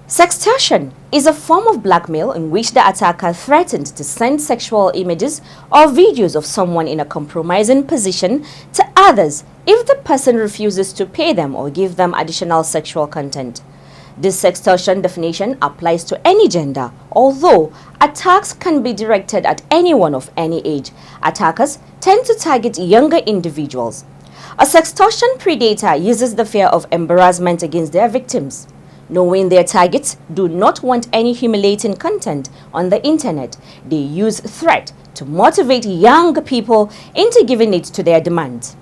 Sextortion is a form of blackmail in which the attacker threatens to send sexual images or videos of someone in a compromising position to others if the person refuses to pay them or give them additional sexual content. This sextortion definition applies to any gender, although attacks can be directed at anyone of any age. Attackers tend to target younger individuals. A sextortion predator uses the fear of embarrassment against their victims. Knowing their targets do not want any humiliating content on the internet, they use threat to motivate young people into giving it to their demands.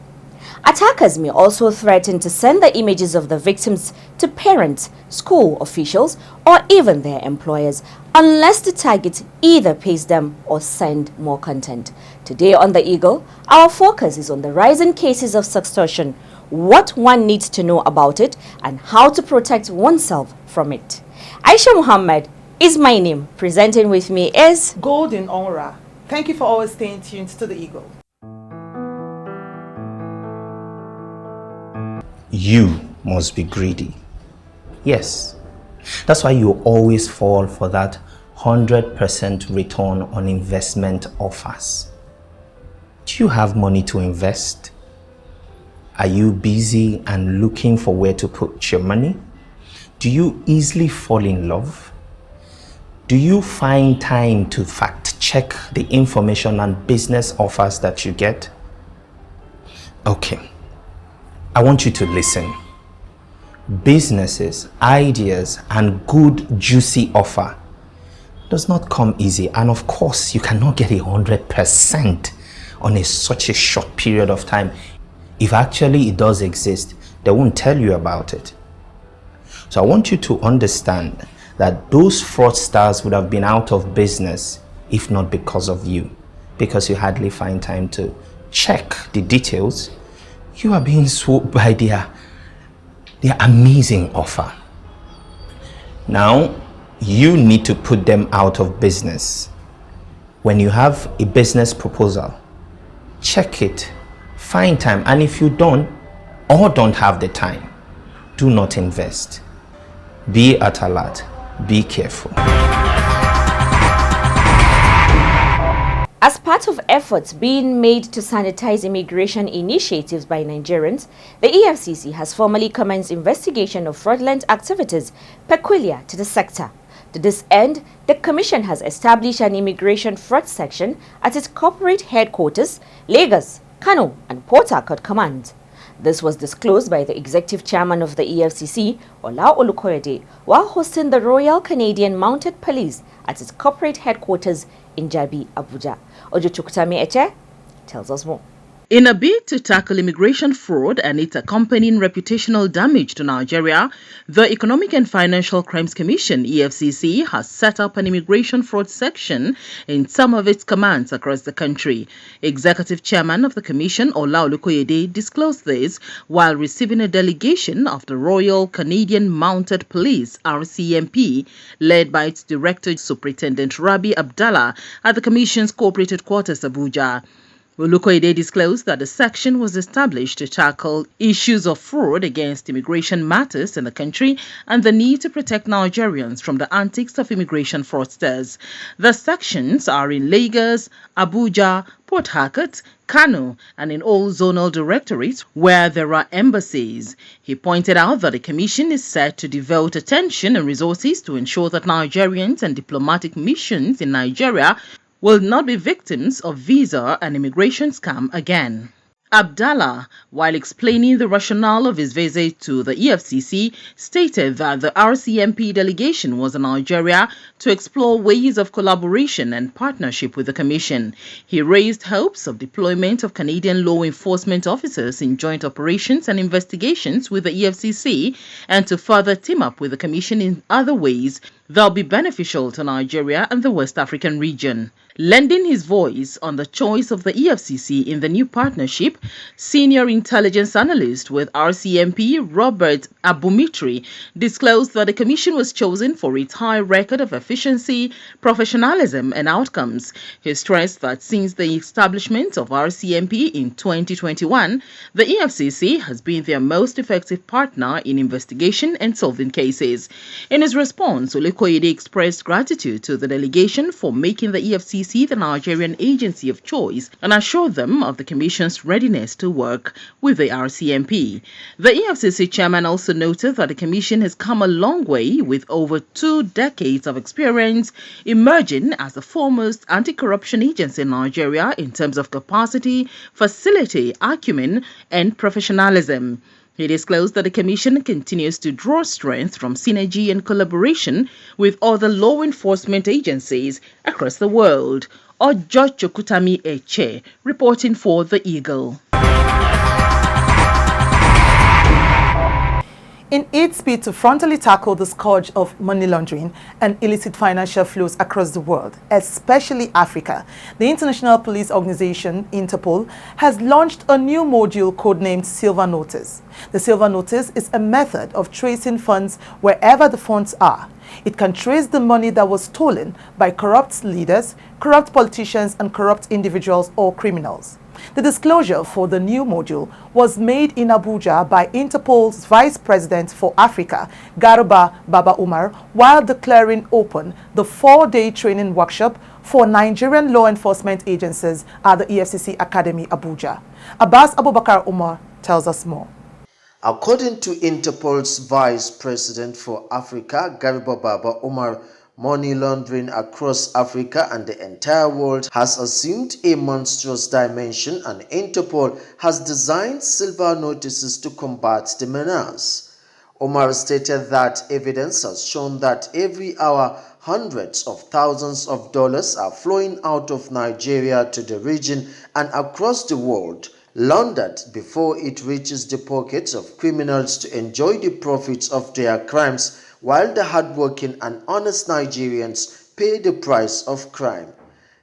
Attackers may also threaten to send the images of the victims to parents, school officials, or even their employers, unless the target either pays them or send more content. Today on The Eagle, our focus is on the rising cases of sextortion, what one needs to know about it, and how to protect oneself from it. Aisha Muhammad is my name. Presenting with me is Golden Onra. Thank you for always staying tuned to The Eagle. You must be greedy. Yes, that's why you always fall for that 100% return on investment offers. Do you have money to invest? Are you busy and looking for where to put your money? Do you easily fall in love? Do you find time to fact check the information and business offers that you get? Okay, I want you to listen. Businesses, ideas, and good juicy offer does not come easy, and of course you cannot get 100% on such a short period of time. If actually it does exist, they won't tell you about it. So I want you to understand that those fraudsters would have been out of business if not because of you, because you hardly find time to check the details. You are being swooped by their amazing offer. Now, you need to put them out of business. When you have a business proposal, check it. Find time, and if you don't or don't have the time, do not invest. Be at alert, be careful. As part of efforts being made to sanitize immigration initiatives by Nigerians, the EFCC has formally commenced investigation of fraudulent activities peculiar to the sector. To this end, the Commission has established an immigration fraud section at its corporate headquarters, Lagos, Kano, and Port Harcourt Command. This was disclosed by the Executive Chairman of the EFCC, Ola Olukoyede, while hosting the Royal Canadian Mounted Police at its corporate headquarters in Jabi, Abuja. Ojo Chukutami Eche tells us more. In a bid to tackle immigration fraud and its accompanying reputational damage to Nigeria, the Economic and Financial Crimes Commission, EFCC, has set up an immigration fraud section in some of its commands across the country. Executive Chairman of the Commission, Ola Olukoyede, disclosed this while receiving a delegation of the Royal Canadian Mounted Police, RCMP, led by its Director, Superintendent Rabi Abdallah, at the Commission's corporate headquarters, Abuja. Olukoyede disclosed that the section was established to tackle issues of fraud against immigration matters in the country and the need to protect Nigerians from the antics of immigration fraudsters. The sections are in Lagos, Abuja, Port Harcourt, Kano, and in all zonal directorates where there are embassies. He pointed out that the Commission is set to devote attention and resources to ensure that Nigerians and diplomatic missions in Nigeria will not be victims of visa and immigration scam again. Abdallah, while explaining the rationale of his visit to the EFCC, stated that the RCMP delegation was in Nigeria to explore ways of collaboration and partnership with the Commission. He raised hopes of deployment of Canadian law enforcement officers in joint operations and investigations with the EFCC and to further team up with the Commission in other ways They'll be beneficial to Nigeria and the West African region. Lending his voice on the choice of the EFCC in the new partnership, senior intelligence analyst with RCMP Robert Abumitri disclosed that the commission was chosen for its high record of efficiency, professionalism, and outcomes. He stressed that since the establishment of RCMP in 2021, the EFCC has been their most effective partner in investigation and solving cases. In his response, Olukoyede expressed gratitude to the delegation for making the EFCC the Nigerian agency of choice and assured them of the Commission's readiness to work with the RCMP. The EFCC chairman also noted that the Commission has come a long way with over 2 decades of experience, emerging as the foremost anti-corruption agency in Nigeria in terms of capacity, facility, acumen, and professionalism. He disclosed that the Commission continues to draw strength from synergy and collaboration with other law enforcement agencies across the world. Ojo Chokutami Eche, reporting for The Eagle. In its bid to frontally tackle the scourge of money laundering and illicit financial flows across the world, especially Africa, the International Police Organization, Interpol, has launched a new module codenamed Silver Notice. The Silver Notice is a method of tracing funds wherever the funds are. It can trace the money that was stolen by corrupt leaders, corrupt politicians, and corrupt individuals or criminals. The disclosure for the new module was made in Abuja by Interpol's Vice President for Africa, Garuba Baba Umar, while declaring open the 4-day training workshop for Nigerian law enforcement agencies at the EFCC Academy, Abuja. Abbas Abubakar Umar tells us more. According to Interpol's Vice President for Africa, Garuba Baba Umar, money laundering across Africa and the entire world has assumed a monstrous dimension, and Interpol has designed silver notices to combat the menace. Omar stated that evidence has shown that every hour hundreds of thousands of dollars are flowing out of Nigeria to the region and across the world, laundered before it reaches the pockets of criminals to enjoy the profits of their crimes, while the hardworking and honest Nigerians pay the price of crime.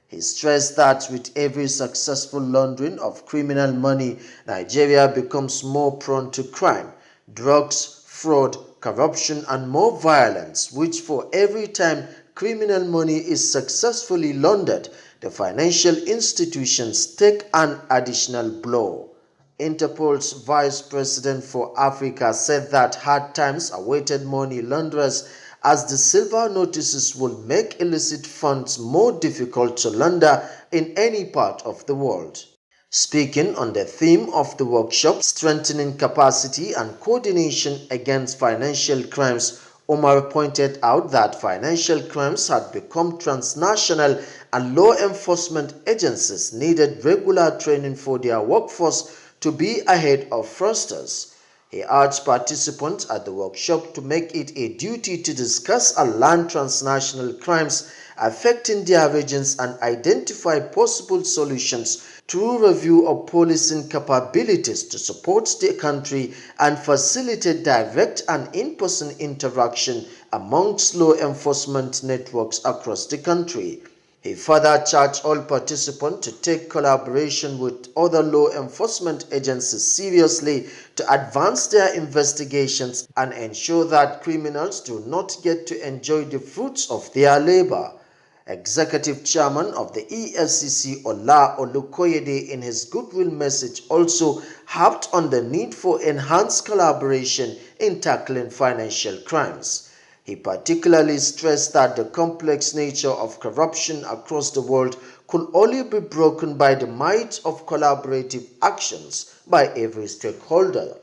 He stressed that with every successful laundering of criminal money, Nigeria becomes more prone to crime, drugs, fraud, corruption, and more violence, which for every time criminal money is successfully laundered, the financial institutions take an additional blow. Interpol's Vice President for Africa said that hard times awaited money launderers, as the silver notices will make illicit funds more difficult to launder in any part of the world. Speaking on the theme of the workshop, strengthening capacity and coordination against financial crimes, Omar pointed out that financial crimes had become transnational and law enforcement agencies needed regular training for their workforce to be ahead of fraudsters. He urged participants at the workshop to make it a duty to discuss and learn transnational crimes affecting their regions and identify possible solutions through review of policing capabilities to support the country and facilitate direct and in-person interaction amongst law enforcement networks across the country. He further charged all participants to take collaboration with other law enforcement agencies seriously to advance their investigations and ensure that criminals do not get to enjoy the fruits of their labor. Executive Chairman of the EFCC, Ola Olukoyede, in his goodwill message also harped on the need for enhanced collaboration in tackling financial crimes. He particularly stressed that the complex nature of corruption across the world could only be broken by the might of collaborative actions by every stakeholder.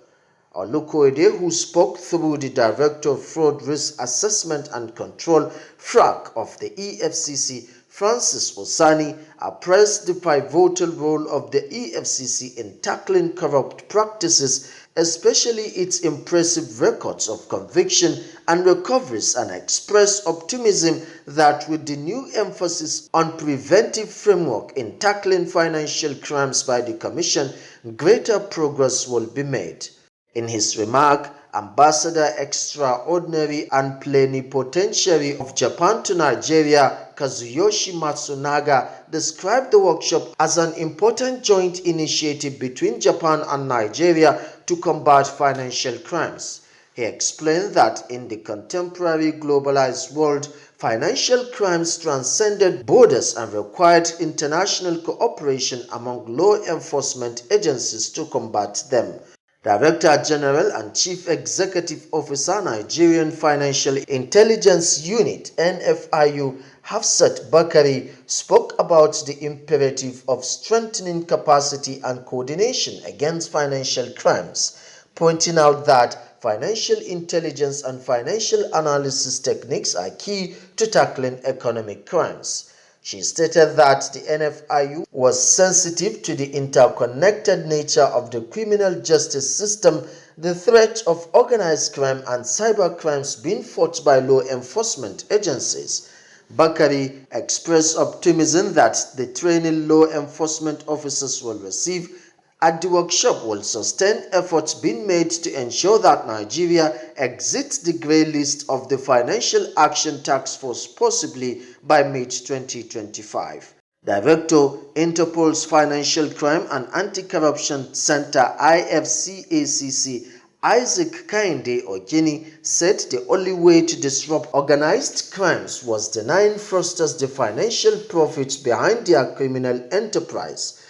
Olukoyede, who spoke through the Director of Fraud Risk Assessment and Control (FRAC) of the EFCC, Francis Osani, appraised the pivotal role of the EFCC in tackling corrupt practices, especially its impressive records of conviction and recoveries, and expressed optimism that with the new emphasis on preventive framework in tackling financial crimes by the Commission, greater progress will be made. In his remark, Ambassador Extraordinary and Plenipotentiary of Japan to Nigeria, Kazuyoshi Matsunaga, described the workshop as an important joint initiative between Japan and Nigeria to combat financial crimes. He explained that in the contemporary globalized world, financial crimes transcended borders and required international cooperation among law enforcement agencies to combat them. Director General and Chief Executive Officer, Nigerian Financial Intelligence Unit (NFIU), Hafsat Bakari, spoke about the imperative of strengthening capacity and coordination against financial crimes, pointing out that financial intelligence and financial analysis techniques are key to tackling economic crimes. She stated that the NFIU was sensitive to the interconnected nature of the criminal justice system, the threat of organized crime and cyber crimes being fought by law enforcement agencies. Bakari expressed optimism that the training law enforcement officers will receive at the workshop will sustain efforts being made to ensure that Nigeria exits the grey list of the Financial Action Task Force possibly by mid-2025. Director, Interpol's Financial Crime and Anti-Corruption Center (EFCC), Isaac Kainde Ogini, said the only way to disrupt organized crimes was denying fraudsters the financial profits behind their criminal enterprise,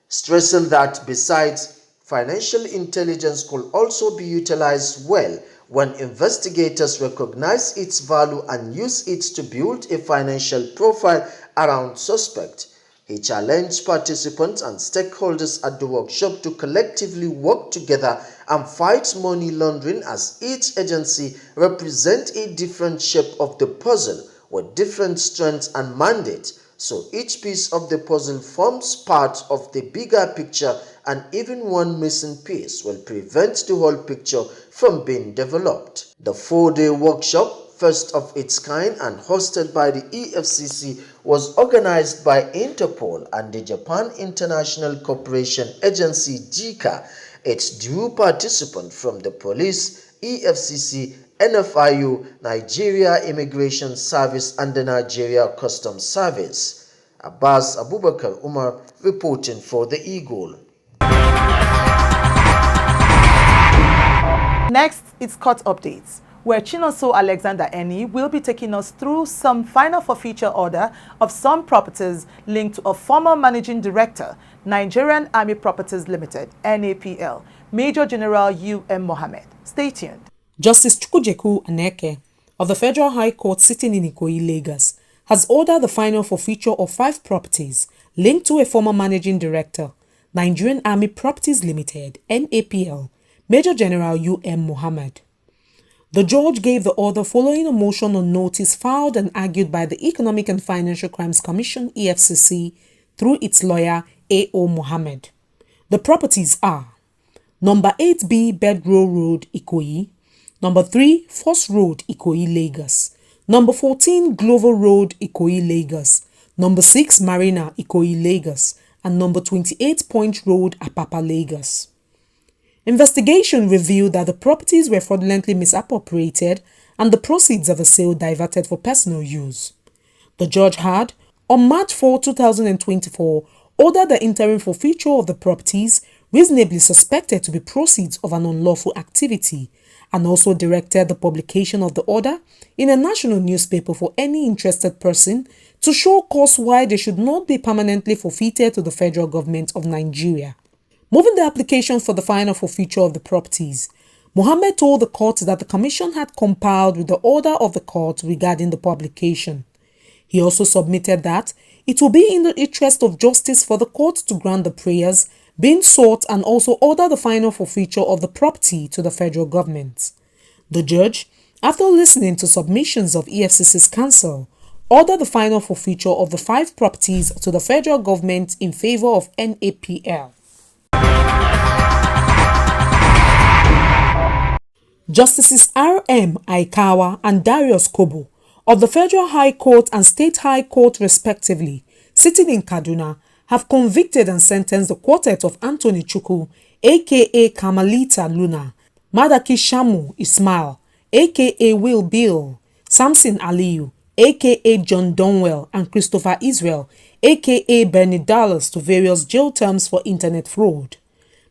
stressing that besides, financial intelligence could also be utilized well when investigators recognize its value and use it to build a financial profile around suspects. He challenged participants and stakeholders at the workshop to collectively work together and fight money laundering, as each agency represents a different shape of the puzzle with different strengths and mandates. So each piece of the puzzle forms part of the bigger picture, and even one missing piece will prevent the whole picture from being developed. The 4-day workshop, first of its kind and hosted by the EFCC, was organized by Interpol and the Japan International Cooperation Agency (JICA). It drew participants from the police, EFCC, NFIU, Nigeria Immigration Service and the Nigeria Customs Service. Abbas Abubakar Umar reporting for the Eagle. Next, it's court updates, where Chinonso Alexander Eni will be taking us through some final forfeiture order of some properties linked to a former managing director, Nigerian Army Properties Limited, NAPL, Major General U.M. Mohammed. Stay tuned. Justice Chukwujeku Aneke of the Federal High Court sitting in Ikoyi, Lagos, has ordered the final forfeiture of 5 properties linked to a former managing director, Nigerian Army Properties Limited, NAPL, Major General U.M. Mohammed. The judge gave the order following a motion on notice filed and argued by the Economic and Financial Crimes Commission (EFCC) through its lawyer A.O. Mohammed. The properties are number 8B Bedrow Road, Ikoyi, number 3 Force Road, Ikoyi, Lagos, number 14 Glover Road, Ikoyi, Lagos, number 6 Marina, Ikoyi, Lagos, and number 28 Point Road, Apapa, Lagos. Investigation revealed that the properties were fraudulently misappropriated and the proceeds of the sale diverted for personal use. The judge had, on March 4, 2024, ordered the interim forfeiture of the properties reasonably suspected to be proceeds of an unlawful activity, and also directed the publication of the order in a national newspaper for any interested person to show cause why they should not be permanently forfeited to the federal government of Nigeria. Moving the application for the final forfeiture of the properties, Mohammed told the court that the commission had complied with the order of the court regarding the publication. He also submitted that it will be in the interest of justice for the court to grant the prayers being sought and also order the final forfeiture of the property to the federal government. The judge, after listening to submissions of EFCC's counsel, ordered the final forfeiture of the 5 properties to the federal government in favor of NAPL. Justices R.M. Aikawa and Darius Kobo of the Federal High Court and State High Court respectively, sitting in Kaduna, have convicted and sentenced the quartet of Anthony Chukwu, aka Kamalita Luna, Madaki Shamu Ismail, aka Will Bill, Samson Aliyu, aka John Donwell, and Christopher Israel, aka Bernie Dallas, to various jail terms for internet fraud.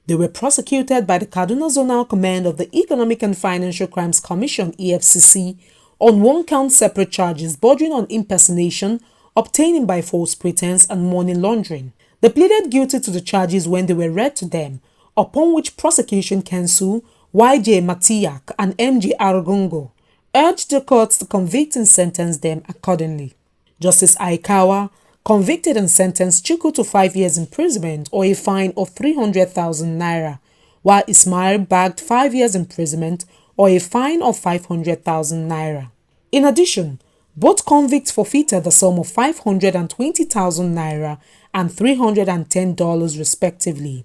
They were prosecuted by the Kaduna Zonal Command of the Economic and Financial Crimes Commission (EFCC) on one-count separate charges bordering on impersonation, obtaining by false pretense, and money laundering. They pleaded guilty to the charges when they were read to them, upon which prosecution counsel YJ Matiak and MJ Arugungo urged the courts to convict and sentence them accordingly. Justice Aikawa convicted and sentenced Chukwu to 5 years imprisonment or a fine of 300,000 naira, while Ismail bagged 5 years imprisonment or a fine of 500,000 naira. In addition, both convicts forfeited the sum of 520,000 naira and $310 respectively,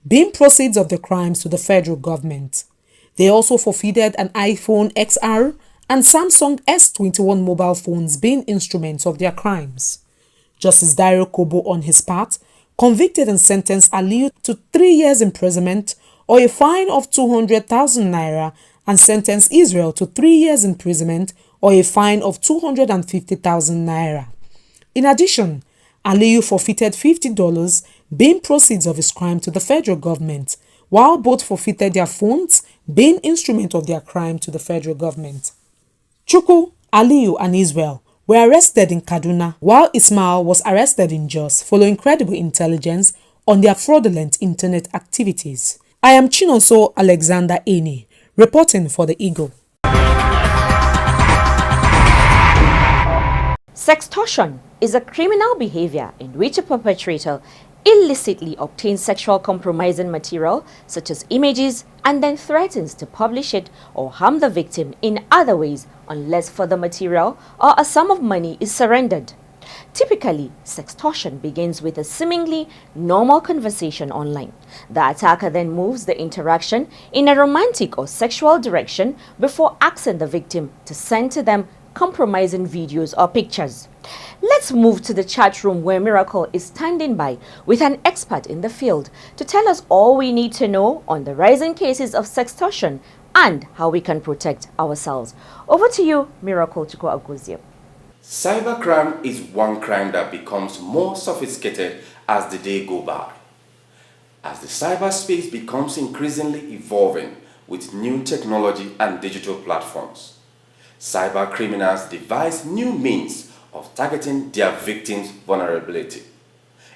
being proceeds of the crimes to the federal government. They also forfeited an iPhone XR and Samsung S21 mobile phones, being instruments of their crimes. Justice Dairo Kobo, on his part, convicted and sentenced Aliyu to 3 years imprisonment or a fine of 200,000 naira and sentenced Israel to 3 years imprisonment or a fine of 250,000 naira. In addition, Aliyu forfeited $50, being proceeds of his crime, to the federal government, while both forfeited their phones, being instrument of their crime, to the federal government. Chukwu, Aliyu, and Israel were arrested in Kaduna, while Ismail was arrested in Jos following credible intelligence on their fraudulent internet activities. I am Chinonso Alexander Eni, reporting for the Eagle. Sextortion is a criminal behavior in which a perpetrator illicitly obtains sexual compromising material such as images and then threatens to publish it or harm the victim in other ways unless further material or a sum of money is surrendered. Typically, sextortion begins with a seemingly normal conversation online. The attacker then moves the interaction in a romantic or sexual direction before asking the victim to send to them compromising videos or pictures. Let's move to the chat room where Miracle is standing by with an expert in the field to tell us all we need to know on the rising cases of sextortion and how we can protect ourselves. Over to you, Miracle Chukwu Aguzio. Cybercrime is one crime that becomes more sophisticated as the day go by. As the cyberspace becomes increasingly evolving with new technology and digital platforms, cyber criminals devise new means of targeting their victims' vulnerability.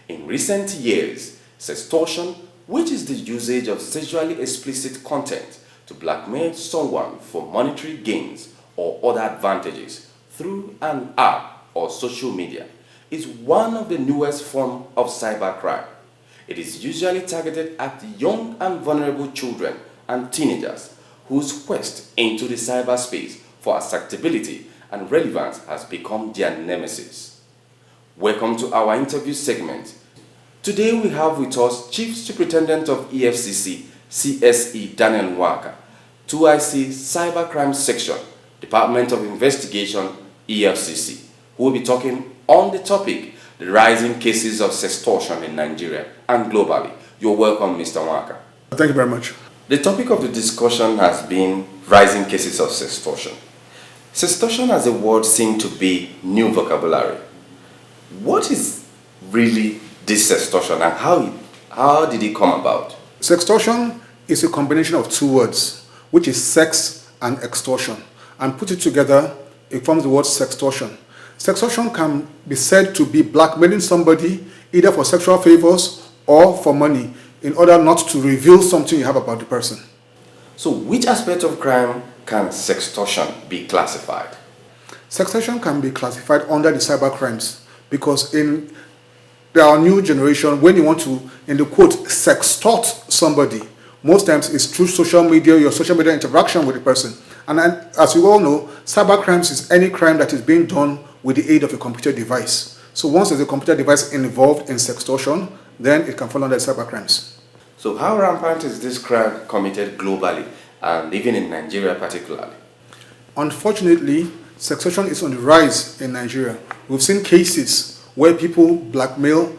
In recent years, sextortion, which is the usage of sexually explicit content to blackmail someone for monetary gains or other advantages through an app or social media, is one of the newest forms of cybercrime. It is usually targeted at young and vulnerable children and teenagers whose quest into the cyberspace for acceptability and relevance has become their nemesis. Welcome to our interview segment. Today we have with us Chief Superintendent of EFCC, CSE Daniel Nwaka, 2IC Cybercrime Section, Department of Investigation, EFCC, who will be talking on the topic, the rising cases of sextortion in Nigeria and globally. You're welcome, Mr. Nwaka. Thank you very much. The topic of the discussion has been rising cases of sextortion. Sextortion as a word seems to be new vocabulary. What is really this sextortion and how did it come about? Sextortion is a combination of two words, which is sex and extortion. And put it together, it forms the word sextortion. Sextortion can be said to be blackmailing somebody either for sexual favors or for money in order not to reveal something you have about the person. So which aspect of crime can sextortion be classified? Sextortion can be classified under the cyber crimes because in our new generation, when you want to, in the quote, sextort somebody, most times it's through social media, your social media interaction with the person. And as you all know, cyber crimes is any crime that is being done with the aid of a computer device. So once there's a computer device involved in sextortion, then it can fall under cyber crimes. So how rampant is this crime committed globally and even in Nigeria particularly? Unfortunately, sextortion is on the rise in Nigeria. We've seen cases where people blackmail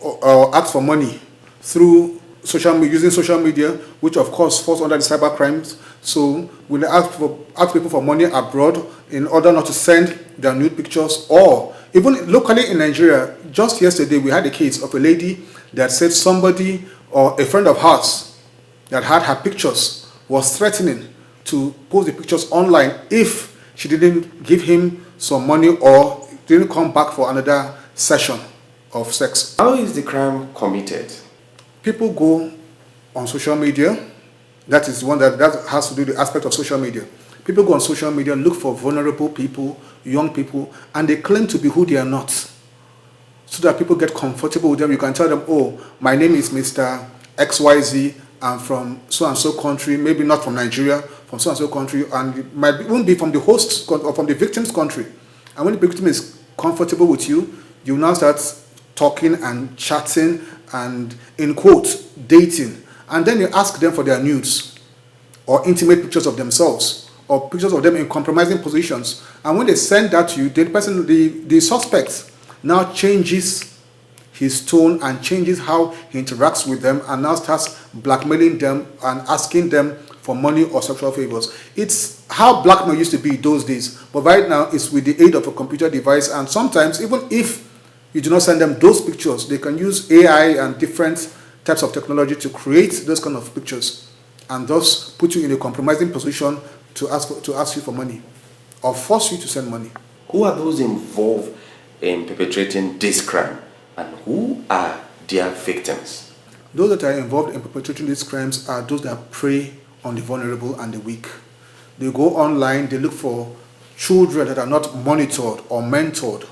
or ask for money through using social media, which of course falls under the cyber crimes. So when they ask people for money abroad in order not to send their nude pictures, or even locally in Nigeria, just yesterday we had a case of a lady that said somebody or a friend of hers that had her pictures was threatening to post the pictures online if she didn't give him some money or didn't come back for another session of sex. How is the crime committed? People go on social media. That is one that has to do with the aspect of social media. People go on social media, look for vulnerable people, young people, and they claim to be who they are not. So that people get comfortable with them. You can tell them, oh, my name is Mr. XYZ, I'm from so-and-so country, maybe not from Nigeria, from so-and-so country, and it might even be from the host or from the victim's country. And when the victim is comfortable with you, you now start talking and chatting and, in quotes, dating. And then you ask them for their nudes or intimate pictures of themselves or pictures of them in compromising positions. And when they send that to you, the suspect now changes his tone and changes how he interacts with them and now starts blackmailing them and asking them for money or sexual favors. It's how blackmail used to be those days, but right now it's with the aid of a computer device, and sometimes even if you do not send them those pictures, they can use AI and different types of technology to create those kind of pictures and thus put you in a compromising position to ask you for money or force you to send money. Who are those involved in perpetrating this crime, and who are their victims? Those that are involved in perpetrating these crimes are those that prey on the vulnerable and the weak. They go online, they look for children that are not monitored or mentored.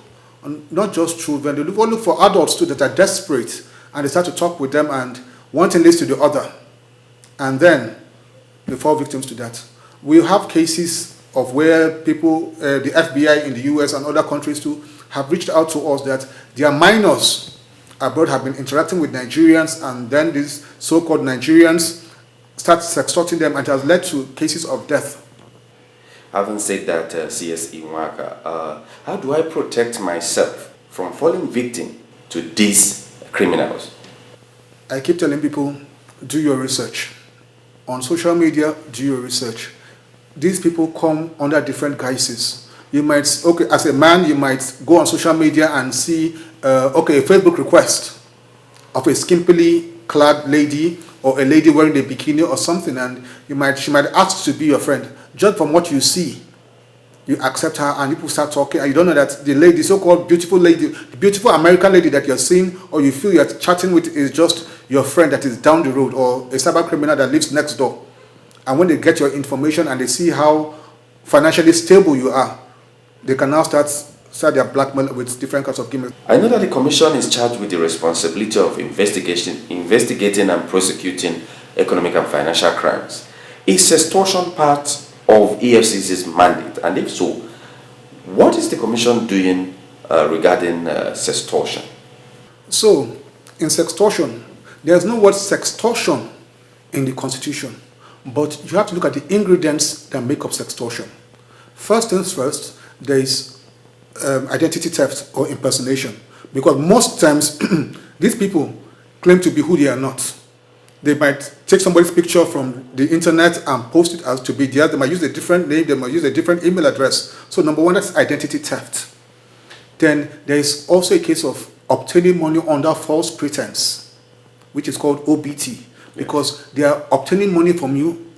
And not just children, they look for adults too that are desperate, and they start to talk with them, and one thing leads to the other. And then they fall victims to that. We have cases of where people, the FBI in the US and other countries too, have reached out to us that their minors abroad have been interacting with Nigerians, and then these so-called Nigerians start sextorting them, and it has led to cases of death. Having said that, CS Inwaka, how do I protect myself from falling victim to these criminals? I keep telling people, do your research. On social media, do your research. These people come under different guises. You might, as a man, you might go on social media and see, a Facebook request of a skimpily clad lady or a lady wearing a bikini or something, and she might ask to be your friend. Just from what you see, you accept her, and people start talking, and you don't know that the lady, so-called beautiful lady, the beautiful American lady that you're seeing or you feel you're chatting with is just your friend that is down the road, or a cyber criminal that lives next door. And when they get your information and they see how financially stable you are, they can now start their blackmail with different kinds of gimmicks. I know that the Commission is charged with the responsibility of investigating and prosecuting economic and financial crimes. Is extortion part of EFCC's mandate? And if so, what is the Commission doing regarding sextortion? So, in sextortion, there's no word sextortion in the Constitution, but you have to look at the ingredients that make up sextortion. First things first, there is identity theft or impersonation, because most times these people claim to be who they are not. They might take somebody's picture from the internet and post it as to be theirs. They might use a different name, they might use a different email address. So number one, that's identity theft. Then there is also a case of obtaining money under false pretense, which is called OBT, because they are obtaining money from you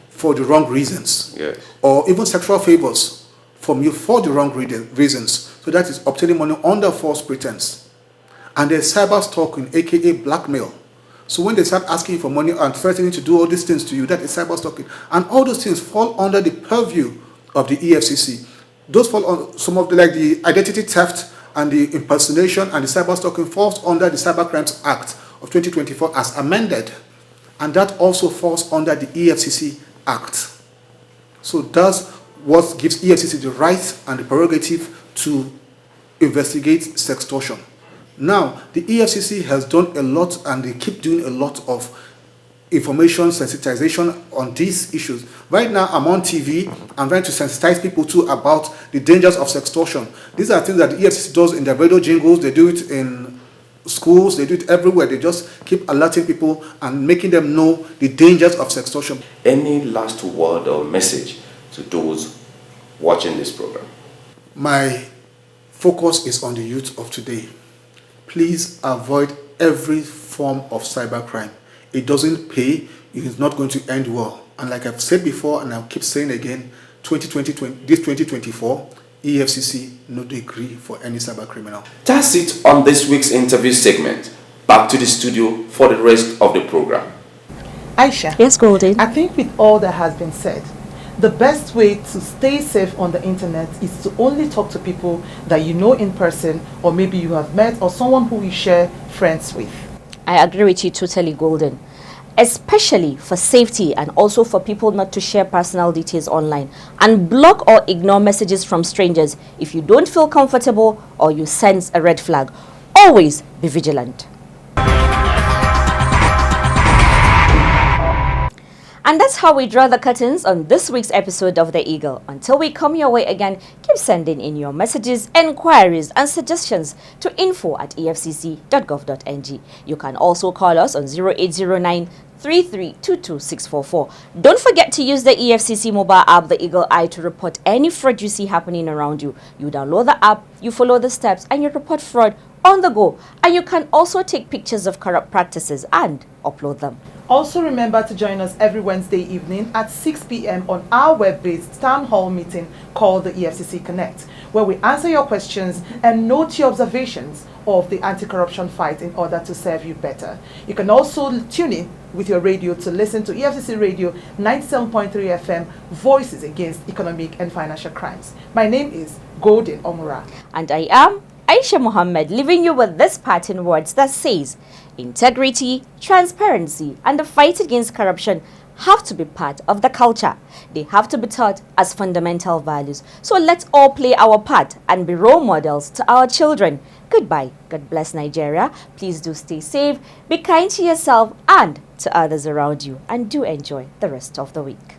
for the wrong reasons. Yes. Or even sexual favors from you for the wrong reasons. So that is obtaining money under false pretense. And there's cyber stalking, aka blackmail. So when they start asking you for money and threatening to do all these things to you, that is cyber stalking. And all those things fall under the purview of the EFCC. Those fall on some of the identity theft and the impersonation and the cyber stalking falls under the Cyber Crimes Act of 2024 as amended. And that also falls under the EFCC Act. So that's what gives EFCC the right and the prerogative to investigate sextortion. Now, the EFCC has done a lot, and they keep doing a lot of information sensitization on these issues. Right now, I'm on TV. I'm trying to sensitize people too about the dangers of sextortion. These are things that the EFCC does in their radio jingles. They do it in schools, they do it everywhere. They just keep alerting people and making them know the dangers of sextortion. Any last word or message to those watching this program? My focus is on the youth of today. Please avoid every form of cybercrime. It doesn't pay. It is not going to end well. And like I've said before, and I'll keep saying again, this 2024, EFCC no degree for any cyber criminal. That's it on this week's interview segment. Back to the studio for the rest of the program. Aisha. Yes, Golden. I think with all that has been said, the best way to stay safe on the internet is to only talk to people that you know in person, or maybe you have met, or someone who you share friends with. I agree with you totally, Golden. Especially for safety and also for people not to share personal details online, and block or ignore messages from strangers if you don't feel comfortable or you sense a red flag. Always be vigilant. And that's how we draw the curtains on this week's episode of The Eagle. Until we come your way again, keep sending in your messages, enquiries and suggestions to info@efcc.gov.ng. You can also call us on 0809 3322644. Don't forget to use the EFCC mobile app, the Eagle Eye, to report any fraud you see happening around you. You download the app, you follow the steps, and you report fraud on the go. And you can also take pictures of corrupt practices and upload them. Also remember to join us every Wednesday evening at 6 p.m. on our web-based town hall meeting called the EFCC Connect, where we answer your questions and note your observations of the anti-corruption fight in order to serve you better. You can also tune in with your radio to listen to EFCC Radio 97.3 FM, Voices Against Economic and Financial Crimes. My name is Golden Omura. And I am Aisha Mohammed, leaving you with this parting words that says, integrity, transparency, and the fight against corruption have to be part of the culture. They have to be taught as fundamental values. So let's all play our part and be role models to our children. Goodbye. God bless Nigeria. Please do stay safe, be kind to yourself and to others around you, and do enjoy the rest of the week.